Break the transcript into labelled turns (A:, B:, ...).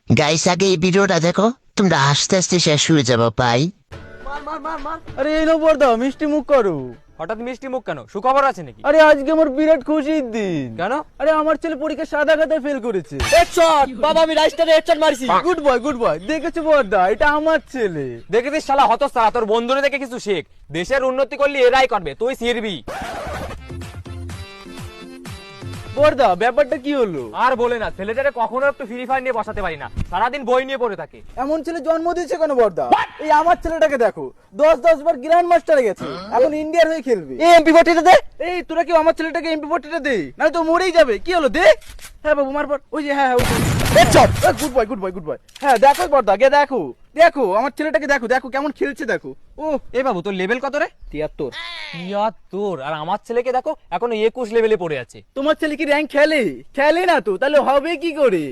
A: Guys আগে এই ভিডিওটা দেখো, তোমরা হাসতে হাসতে শেষ হয়ে যাবো পাই।
B: আরে এই নো বর্দা মিষ্টি মুখ করো।
C: হঠাৎ মিষ্টি মুখ কেন? সুখবর আছে নাকি?
B: আরে আজকে আমার বিরাট খুশির দিন।
C: কেন?
B: আরে আমার ছেলে পরীক্ষা সাদা খাতায় ফেল করেছে।
D: হেডশট বাবা, আমি রাইস্টারে হেডশট মারছি।
B: গুড বয় দেখেছো বর্দা, এটা আমার ছেলে।
C: দেখেছিস শালা হতচ্ছাড়া, তোর বন্ধুরে দেখে কিছু শেখ। দেশের উন্নতি করলে এরাই করবে, তুই শিরবি।
B: বর্দা ব্যাপারটা কি হলো?
C: আর বলে না, ছেলেটারে কখনো একটু ফ্রি ফায়ার নিয়ে বসাতে পারি না, সারাদিন বই নিয়ে পড়ে থাকে।
B: এমন ছেলে জন্ম দিয়েছে কেন বর্দা? এই আমার ছেলেটাকে দেখো, 10 বার গ্র্যান্ড মাস্টারে গেছে, এখন ইন্ডিয়ার হয়ে খেলবে।
D: এই MP40 দে।
B: এই তোরা কি আমার ছেলেটাকে MP40টা দে, না তো মরেই যাবে। কি হলো দে? হ্যাঁ বাবু মারবার, ওই যে হ্যাঁ
D: হেডশট।
B: Good boy. হ্যাঁ দেখো বর্দা, গে দেখো আমার ছেলেটাকে দেখো কেমন খেলছে দেখো। ও
C: এ বাবু, তোর লেভেল কত রে?
B: 73।
C: তোর আর আমার ছেলেকে দেখো, এখনো 21 লেভেলে পড়ে আছে।
B: তোমার ছেলে কি র্যাঙ্ক খেলে না তো, তাহলে হবে কি করে?